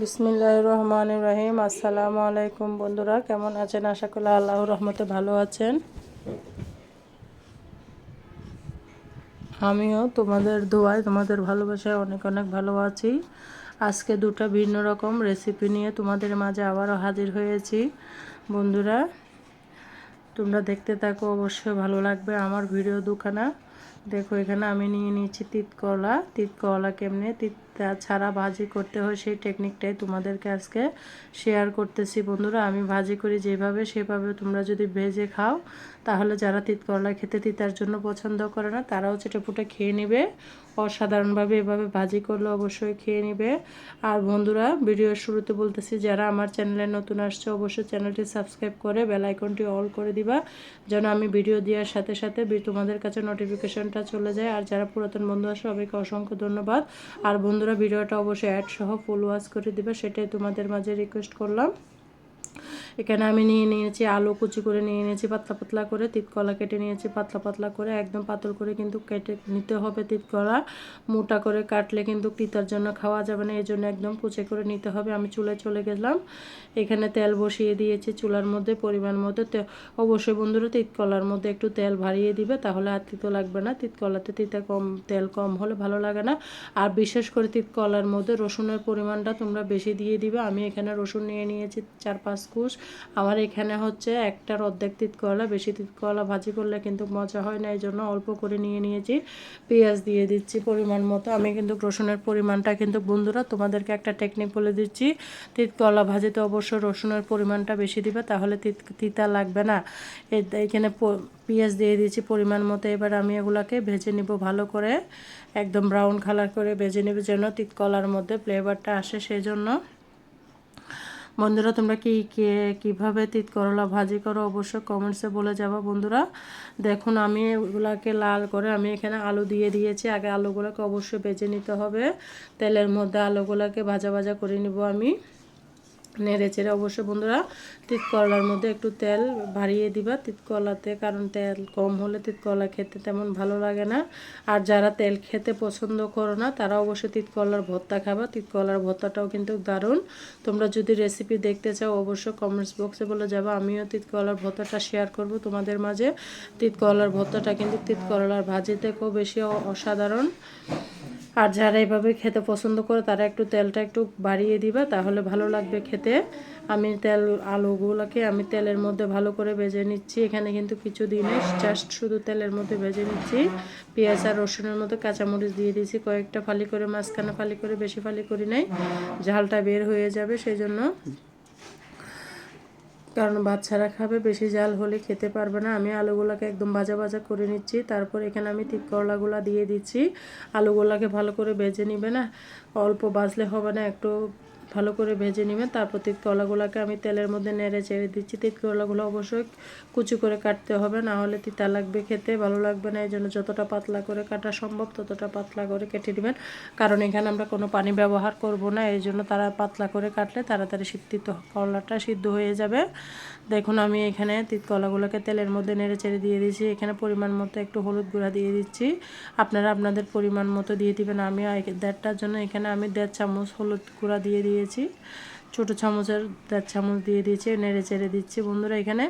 বিসমিল্লাহির রহমানির রহিম। আসসালামু আলাইকুম বন্ধুরা, কেমন আছেন? আশা করি আল্লাহর রহমতে ভালো আছেন। আমিও তোমাদের দোয়ায়, তোমাদের ভালোবাসায় অনেক অনেক ভালো আছি। আজকে দুটো ভিন্ন রকম রেসিপি নিয়ে তোমাদের মাঝে আবারও হাজির হয়েছি। বন্ধুরা, তোমরা দেখতে থাকো, অবশ্যই ভালো লাগবে আমার ভিডিও দুখানা। দেখো, এখানে আমি নিয়ে নিয়েছি তিতকলা। তিতকলা কেমনে তিতা ছাড়া ভাজি করতে হয় সেই টেকনিকটাই তোমাদেরকে আজকে শেয়ার করতেছি। বন্ধুরা, আমি ভাজি করি যেভাবে, সেভাবে তোমরা যদি ভেজে খাও, তাহলে যারা তিতকলা খেতে তিতার জন্য পছন্দ করে না, তারাও চেটেপুটে খেয়ে নেবে। অসাধারণভাবে এভাবে ভাজি করলে অবশ্যই খেয়ে নেবে। আর বন্ধুরা, ভিডিওর শুরুতে বলতেছি, যারা আমার চ্যানেলে নতুন আসছে অবশ্যই চ্যানেলটি সাবস্ক্রাইব করে বেল আইকনটি অল করে দিবা, যেন আমি ভিডিও দেওয়ার সাথে সাথে তোমাদের কাছে নোটিফিকেশনটা চলে যায়। আর যারা পুরাতন বন্ধু আছে সবাইকে অসংখ্য ধন্যবাদ। আর বন্ধুরা, ভিডিওটা অবশ্যই অ্যাড সহ ফুল ওয়াচ করে দিবে, সেটাই তোমাদের মাঝে রিকোয়েস্ট করলাম। এখানে আমি নিয়ে নিয়েছি আলু কুচি করে নিয়ে নিয়েছি, পাতলা পাতলা করে তিতকলা কেটে নিয়েছি পাতলা পাতলা করে, একদম পাতল করে কিন্তু কেটে নিতে হবে। তিতকলা মোটা করে কাটলে কিন্তু তিতার জন্য খাওয়া যাবে না, এই জন্য একদম কুচে করে নিতে হবে। আমি চুলায় চলে গেলাম, এখানে তেল বসিয়ে দিয়েছি চুলার মধ্যে পরিমাণ মতো। অবশ্যই বন্ধুরা, তিতকলার মধ্যে একটু তেল ভারিয়ে দিবে, তাহলে আর তিতো লাগবে না। তিতকলাতে তেল কম হলে ভালো লাগে না। আর বিশেষ করে তিতকলার মধ্যে রসুনের পরিমাণটা তোমরা বেশি দিয়ে দিবে। আমি এখানে রসুন নিয়ে নিয়েছি 4-5 কুচ। আমার এখানে হচ্ছে একটার অর্ধেক তিতকলা, বেশি তিতকলা ভাজি করলে কিন্তু মজা হয় না, এই জন্য অল্প করে নিয়ে নিয়েছি। পেঁয়াজ দিয়ে দিচ্ছি পরিমাণ মতো। আমি কিন্তু রসুনের পরিমাণটা কিন্তু বন্ধুরা তোমাদেরকে একটা টেকনিক বলে দিচ্ছি, তিতকলা ভাজিতে অবশ্যই রসুনের পরিমাণটা বেশি দিবে, তাহলে তিতা লাগবে না। এখানে পেঁয়াজ দিয়ে দিয়েছি পরিমাণ মতো। এবার আমি এগুলাকে ভেজে নিব ভালো করে, একদম ব্রাউন কালার করে ভেজে নেবে, যেন তিতকলার মধ্যে ফ্লেভারটা আসে। সেই জন্য বন্ধুরা, তোমরা কীভাবে তিতকলা ভাজি করো অবশ্যই কমেন্টসে বলে যাবো। বন্ধুরা দেখুন, আমি এগুলাকে লাল করে আমি এখানে আলু দিয়ে দিয়েছি। আগে আলুগুলোকে অবশ্যই ভেজে নিতে হবে, তেলের মধ্যে আলুগুলোকে ভাজা ভাজা করে নিব আমি নেড়ে চেড়ে। অবশ্যই বন্ধুরা, তিতকলার মধ্যে একটু তেল বাড়িয়ে দিবা তিতকলাতে, কারণ তেল কম হলে তিতকলা খেতে তেমন ভালো লাগে না। আর যারা তেল খেতে পছন্দ করো না, তারা অবশ্যই তিতকলার ভর্তা খাবা। তিতকলার ভর্তাটাও কিন্তু দারুণ। তোমরা যদি রেসিপি দেখতে চাও অবশ্যই কমেন্টস বক্সে বলে যাবো, আমিও তিতকলার ভর্তাটা শেয়ার করব তোমাদের মাঝে। তিতকলার ভর্তাটা কিন্তু তিতকলার ভাজি থেকেও বেশি অসাধারণ। আর যারা এভাবে খেতে পছন্দ করে তারা একটু তেলটা একটু বাড়িয়ে দিবা, তাহলে ভালো লাগবে খেতে। আমি আলুগুলোকে আমি তেলের মধ্যে ভালো করে ভেজে নিচ্ছি। এখানে কিন্তু কিছু দিনে জাস্ট শুধু তেলের মধ্যে ভেজে নিচ্ছি। পেঁয়াজ আর রসুনের মধ্যে কাঁচামরিচ দিয়ে দিয়েছি কয়েকটা ফালি করে, মাঝখানে ফালি করে, বেশি ফালি করি নাই, ঝালটা বের হয়ে যাবে সেই জন্য। কারণ বাচ্চারা খাবে, বেশি জাল হলে খেতে পারবে না। আমি আলুগুলোকে একদম ভাজা ভাজা করে নিচ্ছি। তারপর এখানে আমি তিতকলাগুলো দিয়ে দিচ্ছি। আলুগুলোকে ভালো করে ভেজে নিবে না, অল্প ভাজলে হবে না, একটু ভালো করে ভেজে নেবেন। তারপর তিতকলাগুলোকে আমি তেলের মধ্যে নেড়ে চেড়ে দিচ্ছি। তিতকলাগুলো অবশ্যই কুচি করে কাটতে হবে, না হলে তিতা লাগবে, খেতে ভালো লাগবে না। এই জন্য যতটা পাতলা করে কাটা সম্ভব ততটা পাতলা করে কেটে নেবেন, কারণ এখানে আমরা কোনো পানি ব্যবহার করব না। এই জন্য তারা পাতলা করে কাটলে তাড়াতাড়ি তিতকলাটা সিদ্ধ হয়ে যাবে। দেখুন, আমি এখানে তিতকলাগুলোকে তেলের মধ্যে নেড়ে চেড়ে দিয়ে দিয়েছি। এখানে পরিমাণ মতো একটু হলুদ গুঁড়া দিয়ে দিচ্ছি, আপনারা আপনাদের পরিমাণ মতো দিয়ে দিবেন। আমি 1.5টার জন্য এখানে আমি 1.5 চামচ হলুদ গুঁড়া দিয়ে দিয়েছি, ছোটো চামচের 1.5 চামচ দিয়ে দিয়েছি, নেড়ে চেড়ে দিচ্ছি। বন্ধুরা, এখানে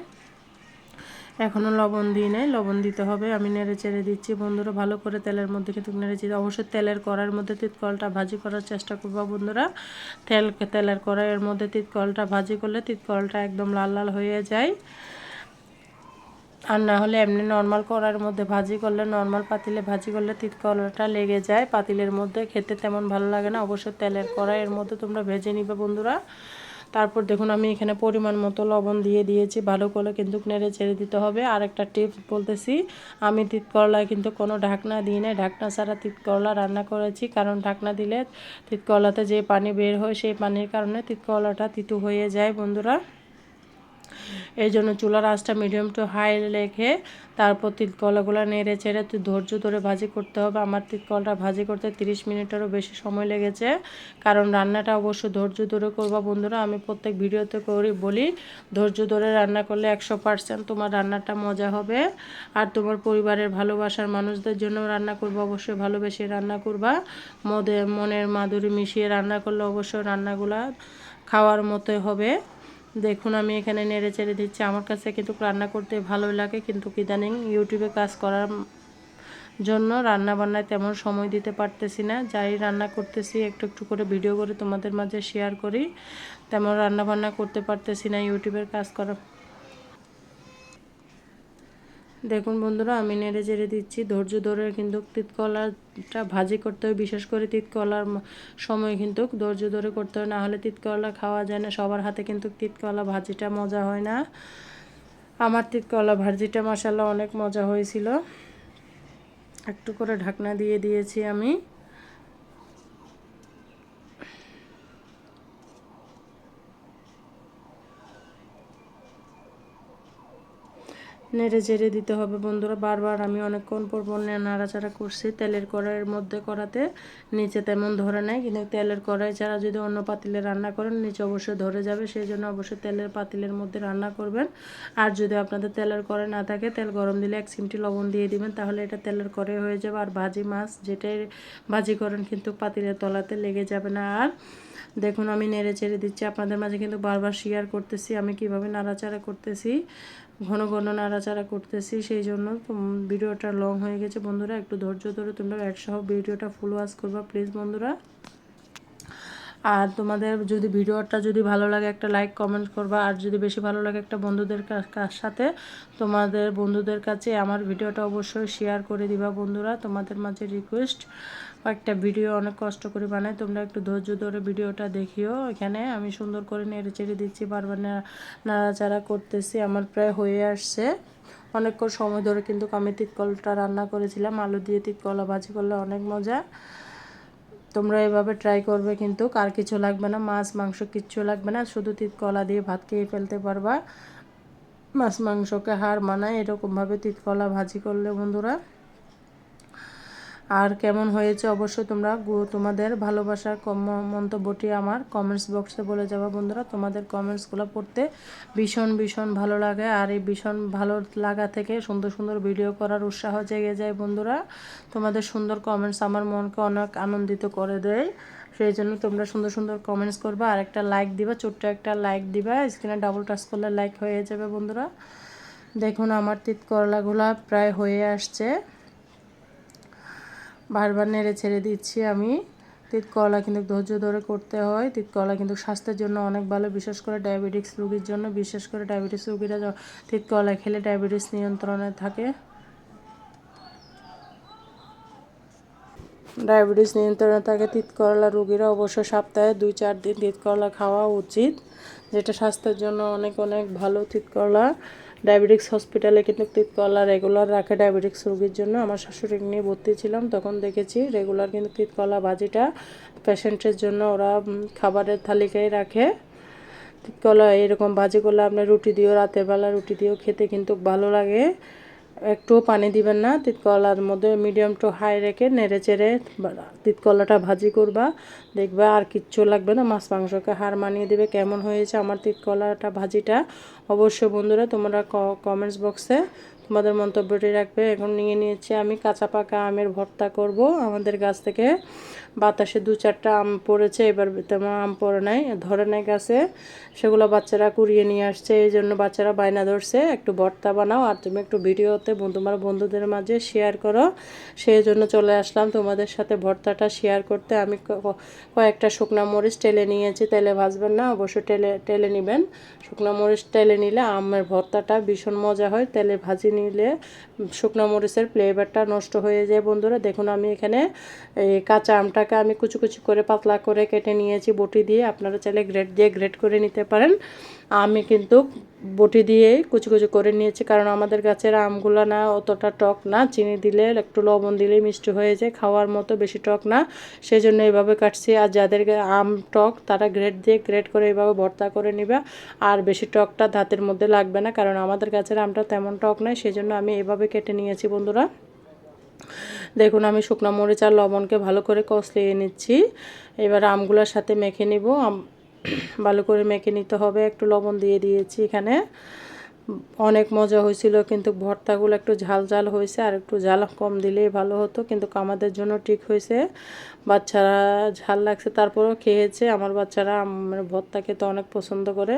এখনও লবণ দিয়ে নেই, লবণ দিতে হবে। আমি নেড়ে চেড়ে দিচ্ছি বন্ধুরা ভালো করে তেলের মধ্যে, কিন্তু নেড়ে চেড়ে অবশ্যই তেলের কড়াইয়ের মধ্যে তিতকলটা ভাজি করার চেষ্টা করবো বন্ধুরা। তেলের কড়াইয়ের মধ্যে তিতকলটা ভাজি করলে তিতকলটা একদম লাল লাল হয়ে যায়। আর না হলে এমনি নর্মাল কড়াইয়ের মধ্যে ভাজি করলে, নর্মাল পাতিলে ভাজি করলে তিতকলাটা লেগে যায়, পাতিলের মধ্যে খেতে তেমন ভালো লাগে না। অবশ্যই তেলের কড়াইয়ের মধ্যে তোমরা ভেজে নিবে বন্ধুরা। তারপর দেখুন, আমি এখানে পরিমাণ মতো লবণ দিয়ে দিয়েছি, ভালো করে কিন্তু নেড়ে ছেড়ে দিতে হবে। আর একটা টিপস বলতেছি, আমি তিতকলায় কিন্তু কোনো ঢাকনা দিই না, ঢাকনা ছাড়া তিতকলা রান্না করেছি, কারণ ঢাকনা দিলে তিতকলাতে যে পানি বের হয় সেই পানির কারণে তিতকলাটা তিতো হয়ে যায় বন্ধুরা। এই জন্য চুলার আঁচটা মিডিয়াম টু হাই রেখে তারপর তিতকলাগুলো নেড়ে চেড়ে ধৈর্য ধরে ভাজি করতে হবে। আমার তিতকলটা ভাজি করতে 30 মিনিটেরও বেশি সময় লেগেছে, কারণ রান্নাটা অবশ্য ধৈর্য ধরে করবা বন্ধুরা। আমি প্রত্যেক ভিডিওতে বলি ধৈর্য ধরে রান্না করলে 100% তোমার রান্নাটা মজা হবে। আর তোমার পরিবারের ভালোবাসার মানুষদের জন্য রান্না করবা, অবশ্যই ভালোবেসে রান্না করবা। মনের মাধুরী মিশিয়ে রান্না করলে অবশ্যই রান্নাগুলা খাওয়ার মতোই হবে। দেখুন আমি এখানে নেড়ে চেড়ে দিচ্ছি। আমার কাছে কিন্তু রান্না করতে ভালোই লাগে, কিন্তু ইদানিং ইউটিউবে কাজ করার জন্য রান্না বান্নায় তেমন সময় দিতে পারতেছি না। যাই রান্না করতেছি একটু একটু করে ভিডিও করে তোমাদের মাঝে শেয়ার করি, তেমন রান্না বান্না করতে পারতেছি না ইউটিউবের কাজ করা। দেখুন বন্ধুরা আমি নেড়ে চেড়ে দিচ্ছি ধৈর্য ধরে, কিন্তু তিতকলাটা ভাজি করতে হয়। বিশেষ করে তিতকলার সময় কিন্তু ধৈর্য ধরে করতে হয়, না হলে তিতকলা খাওয়া যায় না। সবার হাতে কিন্তু তিতকলা ভাজিটা মজা হয় না। আমার তিতকলা ভাজিটা মাশাআল্লাহ অনেক মজা হয়েছিল। একটু করে ঢাকনা দিয়ে দিয়েছি আমি। নেড়ে চেড়ে দিতে হবে বন্ধুরা। বারবার আমি অনেকক্ষণ পর নাড়াচাড়া করছি। তেলের কড়াইয়ের মধ্যে করাতে নিচে তেমন ধরে নেয়, কিন্তু তেলের কড়াই ছাড়া যদি অন্য পাতিলে রান্না করেন নিচে অবশ্যই ধরে যাবে। সেই জন্য অবশ্যই তেলের পাতিলের মধ্যে রান্না করবেন। আর যদি আপনাদের তেলের কড়াই না থাকে, তেল গরম দিলে 1 চিমটি লবণ দিয়ে দিবেন, তাহলে এটা তেলের কড়াই হয়ে যাবে। আর ভাজি মাছ যেটাই ভাজি করেন কিন্তু পাতিলের তলাতে লেগে যাবে না। আর দেখুন আমি নেড়ে চেড়ে দিচ্ছি, আপনাদের মাঝে কিন্তু বারবার শেয়ার করতেছি আমি কিভাবে নাড়াচাড়া করতেছি, ঘন ঘন নাড়াচাড়া করতেছি। সেই জন্য ভিডিওটা লং হয়ে গেছে বন্ধুরা। একটু ধৈর্য ধরে তোমরা একসহ ভিডিওটা ফুল ওয়াচ করবা প্লিজ বন্ধুরা। আর তোমাদের যদি ভিডিওটা যদি ভালো লাগে একটা লাইক কমেন্ট করবা, আর যদি বেশি ভালো লাগে একটা বন্ধুদের সাথে তোমাদের বন্ধুদের কাছে আমার ভিডিওটা অবশ্যই শেয়ার করে দিবা বন্ধুরা। তোমাদের মাঝে রিকোয়েস্ট, একটা ভিডিও অনেক কষ্ট করে বানাই, তোমরা একটু ধৈর্য ধরে ভিডিওটা দেখিও। এখানে আমি সুন্দর করে নেড়ে চেড়ে দিচ্ছি, বারবার নাড়াচাড়া করতেছি। আমার প্রায় হয়ে আসছে। অনেকক্ষণ সময় ধরে কিন্তু আমি তিতকলটা রান্না করেছিলাম। আলু দিয়ে তিতকলা ভাজি করলে অনেক মজা। তোমরা এভাবে ট্রাই করবে, কিন্তু আর কিছু লাগবে না, মাছ মাংস কিচ্ছু লাগবে না, শুধু তিতকলা দিয়ে ভাত খেয়ে ফেলতে পারবা। মাছ মাংসকে হার মানায় এরকমভাবে তিতকলা ভাজি করলে বন্ধুরা। আর কেমন হয়েছে অবশ্যই তোমরা তোমাদের ভালোবাসার মন্তব্যটি আমার কমেন্টস বক্সে বলে যাবা বন্ধুরা। তোমাদের কমেন্টসগুলো পড়তে ভীষণ ভীষণ ভালো লাগে, আর এই ভীষণ ভালো লাগা থেকে সুন্দর সুন্দর ভিডিও করার উৎসাহ জেগে যায় বন্ধুরা। তোমাদের সুন্দর কমেন্টস আমার মনকে অনেক আনন্দিত করে দেয়। সেই জন্য তোমরা সুন্দর সুন্দর কমেন্টস করবা, আর একটা লাইক দিবা, ছোট্ট একটা লাইক দিবা। স্ক্রিনে ডাবল টাচ করলে লাইক হয়ে যাবে বন্ধুরা। দেখুন আমার তিতকলাগুলো প্রায় হয়ে আসছে, বারবার নেড়ে ছেড়ে দিচ্ছি আমি। তিতকলা কিন্তু ধৈর্য ধরে করতে হয়। তিতকলা কিন্তু স্বাস্থ্যের জন্য অনেক ভালো, বিশেষ করে ডায়াবেটিস রোগীর জন্য। বিশেষ করে ডায়াবেটিস রোগীরা তিতকলা খেলে ডায়াবেটিস নিয়ন্ত্রণে থাকে। ডায়াবেটিস নিয়ন্ত্রণে থাকে তিতকলা রোগীরা অবশ্য সপ্তাহে 2-4 দিন তিতকলা খাওয়া উচিত, যেটা স্বাস্থ্যের জন্য অনেক অনেক ভালো। তিতকলা ডায়াবেটিক্স হসপিটালে কিন্তু তিতকলা রেগুলার রাখে ডায়াবেটিক্স রোগীর জন্য। আমার শাশুড়ি নিয়ে ভর্তি ছিলাম তখন দেখেছি রেগুলার কিন্তু তিতকলা ভাজিটা পেশেন্টের জন্য ওরা খাবারের তালিকায় রাখে। তিতকলা এরকম ভাজি করলে আপনার রুটি দিয়েও, রাতের বেলা রুটি দিয়েও খেতে কিন্তু ভালো লাগে। একটুও পানি দিবেন না, তিতকলার মধ্যে মিডিয়াম টু হাই রেখে নেড়ে চেড়ে তিতকলাটা ভাজি করবা, দেখবা আর কিচ্ছু লাগবে না, মাছ মাংসকে হার মানিয়ে দেবে। কেমন হয়েছে আমার তিতকলাটা ভাজিটা অবশ্যই বন্ধুরা তোমরা কমেন্টস বক্সে তোমাদের মন্তব্যটি রাখবে। এখন নিয়ে নিয়েছি আমি কাঁচা পাকা আমের ভর্তা করব। আমাদের গাছ থেকে বাতাসে 2-4টা আম পড়েছে, এবার তেমন আম পড়ে নাই, ধরে নাই গাছে, সেগুলো বাচ্চারা কুড়িয়ে নিয়ে আসছে। এই জন্য বাচ্চারা বায়না ধরছে একটু ভর্তা বানাও, আর তুমি একটু ভিডিওতে তোমার বন্ধুদের মাঝে শেয়ার করো। সেই জন্য চলে আসলাম তোমাদের সাথে ভর্তাটা শেয়ার করতে। আমি কয়েকটা শুকনো মরিচ টেলে নিয়েছি, তেলে ভাজবেন না, অবশ্যই টেলে নেবেন। শুকনো মরিচ টেলে নিলে আমের ভর্তাটা ভীষণ মজা হয়, তেলে ভাজি নিলে শুকনো মরিচের ফ্লেভারটা নষ্ট হয়ে যায় বন্ধুরা। দেখুন আমি এখানে এই কাঁচা আমটা আমটাকে আমি কুচি কুচি করে পাতলা করে কেটে নিয়েছি বটি দিয়ে, আপনারা চাইলে গ্রেট দিয়ে গ্রেট করে নিতে পারেন। আমি কিন্তু বটি দিয়েই কুচি কুচি করে নিয়েছি, কারণ আমাদের গাছের আমগুলো না অতটা টক না, চিনি দিলে একটু লবণ দিলেই মিষ্টি হয়ে যায়, খাওয়ার মতো বেশি টক না, সেই জন্য এইভাবে কাটছি। আর যাদের আম টক তারা গ্রেট দিয়ে গ্রেট করে এইভাবে ভর্তা করে নিবা, আর বেশি টকটা দাঁতের মধ্যে লাগবে না, কারণ আমাদের গাছের আমটা তেমন টক নয়, সেই জন্য আমি এভাবে কেটে নিয়েছি বন্ধুরা। দেখুন আমি শুকনো মরিচ আর লবণকে ভালো করে কষলিয়ে নিচ্ছি। এবার আমগুলোর সাথে মেখে নিব, ভালো করে মেখে নিতে হবে। একটু লবণ দিয়ে দিয়েছি এখানে। অনেক মজা হয়েছিল, কিন্তু ভর্তাগুলো একটু ঝাল ঝাল হয়েছে, আর একটু ঝাল কম দিলেই ভালো হতো, কিন্তু আমাদের জন্য ঠিক হয়েছে। বাচ্চারা ঝাল লাগছে তারপরেও খেয়েছে, আমার বাচ্চারা আমার ভর্তা খেতে অনেক পছন্দ করে।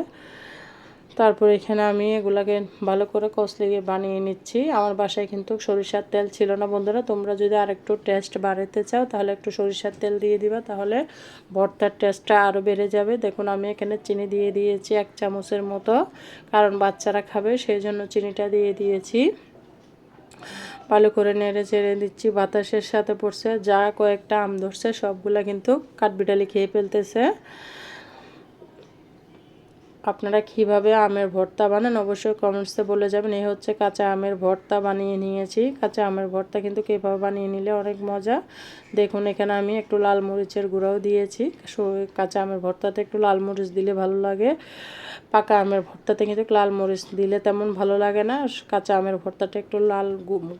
তারপর এখানে আমি এগুলাকে ভালো করে কষলিয়ে বানিয়ে নিচ্ছি। আমার বাসায় কিন্তু সরিষার তেল ছিল না বন্ধুরা, তোমরা যদি আরেকটু টেস্ট বাড়াতে চাও তাহলে একটু সরিষার তেল দিয়ে দিবা, তাহলে ভর্তার টেস্টটা আরও বেড়ে যাবে। দেখুন আমি এখানে চিনি দিয়ে দিয়েছি 1 চামচের মতো, কারণ বাচ্চারা খাবে সেই জন্য চিনিটা দিয়ে দিয়েছি। ভালো করে নেড়ে চেড়ে দিচ্ছি। বাতাসের সাথে পড়ছে, যা কয়েকটা আম ধরছে সবগুলা কিন্তু কাঠবিড়ালি খেয়ে ফেলতেছে। আপনারা কিভাবে আমের ভর্তা বানান অবশ্যই কমেন্টসে বলে যাবেন। এই হচ্ছে কাঁচা আমের ভর্তা বানিয়ে নিয়েছি। কাঁচা আমের ভর্তা কিন্তু কীভাবে বানিয়ে নিলে অনেক মজা। দেখুন এখানে আমি একটু লাল মরিচের গুঁড়াও দিয়েছি, কাঁচা আমের ভর্তাতে একটু লাল মরিচ দিলে ভালো লাগে, পাকা আমের ভর্তাতে কিন্তু লাল মরিচ দিলে তেমন ভালো লাগে না। কাঁচা আমের ভর্তাটা একটু লাল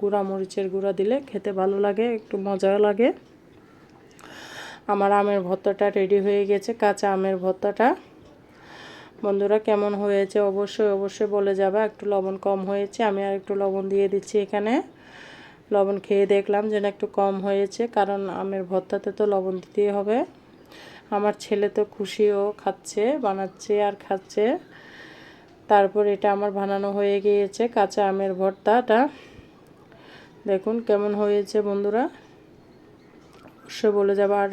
গুঁড়া মরিচের গুঁড়া দিলে খেতে ভালো লাগে, একটু মজাও লাগে। আমার আমের ভর্তাটা রেডি হয়ে গেছে, কাঁচা আমের ভর্তাটা। বন্ধুরা কেমন হয়েছে অবশ্যই বলে যাবে। একটু লবণ কম হয়েছে, আমি আর একটু লবণ দিয়ে দিচ্ছি এখানে। লবণ খেয়ে দেখলাম যেন একটু কম হয়েছে, কারণ আমের ভর্তাতে তো লবণ দিতেই হবে। আমার ছেলে তো খুশিও, খাচ্ছে, বানাচ্ছে আর খাচ্ছে। তারপর এটা আমার বানানো হয়ে গিয়েছে কাঁচা আমের ভর্তাটা। দেখুন কেমন হয়েছে বন্ধুরা, অবশ্যই বলে যাবে। আর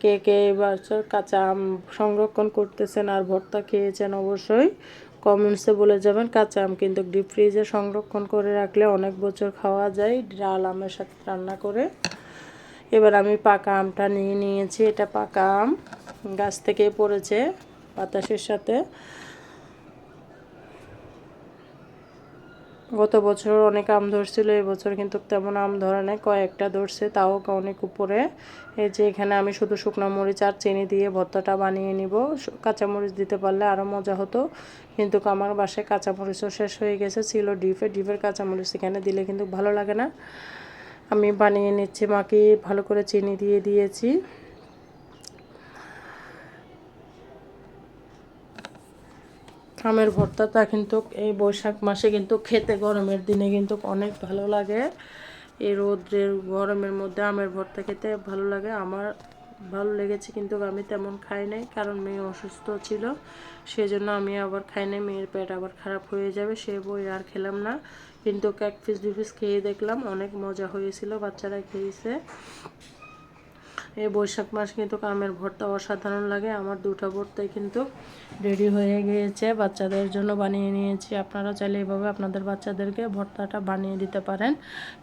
কে কে এবার কাঁচা আম সংরক্ষণ করতেছেন আর ভর্তা খেয়েছেন অবশ্যই কমেন্টসে বলে যাবেন। কাঁচা আম কিন্তু ডিপ ফ্রিজে সংরক্ষণ করে রাখলে অনেক বছর খাওয়া যায়, ডাল আমের সাথে রান্না করে। এবার আমি পাকা আমটা নিয়ে নিয়েছি, এটা পাকা আম গাছ থেকে পড়েছে বাতাসের সাথে। গত বছর অনেক আম ধরছিল, এবছর কিন্তু তেমন আম ধরে নাই, কয়েকটা ধরছে, তাও অনেক উপরে। এই যে এখানে আমি শুধু শুকনো মরিচ আর চিনি দিয়ে ভর্তাটা বানিয়ে নিব। কাঁচামরিচ দিতে পারলে আরও মজা হতো, কিন্তু আমার বাসায় কাঁচামরিচও শেষ হয়ে গেছে, ছিল ডিপের কাঁচামরিচ এখানে দিলে কিন্তু ভালো লাগে না। আমি বানিয়ে নিচ্ছি, মাকে ভালো করে চিনি দিয়ে দিয়েছি। আমের ভর্তাটা কিন্তু এই বৈশাখ মাসে কিন্তু খেতে, গরমের দিনে কিন্তু অনেক ভালো লাগে। এই রোদ্রের গরমের মধ্যে আমের ভর্তা খেতে ভালো লাগে। আমার ভালো লেগেছে, কিন্তু আমি তেমন খাই নাই, কারণ মেয়ে অসুস্থ ছিল, সেজন্য আমি আবার খাই নাই। মেয়ের পেট আবার খারাপ হয়ে যাবে, সে বই আর খেলাম না। কিন্তু 1 পিস 2 পিস খেয়ে দেখলাম, অনেক মজা হয়েছিল, বাচ্চারা খেয়েছে। এই বৈশাখ মাস কিন্তু আমের ভর্তা অসাধারণ লাগে। আমার 2টা ভর্তাই কিন্তু রেডি হয়ে গিয়েছে, বাচ্চাদের জন্য বানিয়ে নিয়েছি। আপনারা চাইলে এইভাবে আপনাদের বাচ্চাদেরকে ভর্তাটা বানিয়ে দিতে পারেন,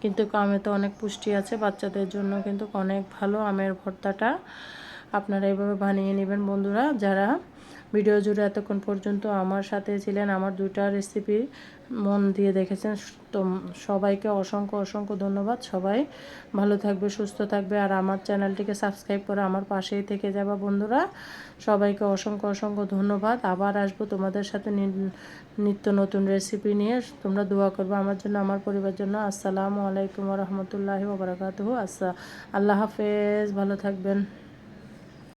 কিন্তু আমে তো অনেক পুষ্টি আছে, বাচ্চাদের জন্য কিন্তু অনেক ভালো আমের ভর্তাটা। আপনারা এইভাবে বানিয়ে নেবেন বন্ধুরা। যারা ভিডিও জুড়ে এতক্ষণ পর্যন্ত আমার সাথে ছিলেন, আমার 2টা রেসিপি মন দিয়ে দেখেছেন, তো সবাইকে অসংখ্য ধন্যবাদ। সবাই ভালো থাকবে, সুস্থ থাকবে, আর আমার চ্যানেলটিকে সাবস্ক্রাইব করে আমার পাশেই থেকে যাবা বন্ধুরা। সবাইকে অসংখ্য ধন্যবাদ। আবার আসবো তোমাদের সাথে নিত্য নতুন রেসিপি নিয়ে। তোমরা দোয়া করবে আমার জন্য, আমার পরিবারের জন্য। আসসালামু আলাইকুম ওয়া রাহমাতুল্লাহি ওয়া বারাকাতুহু। আল্লাহ হাফেজ, ভালো থাকবেন।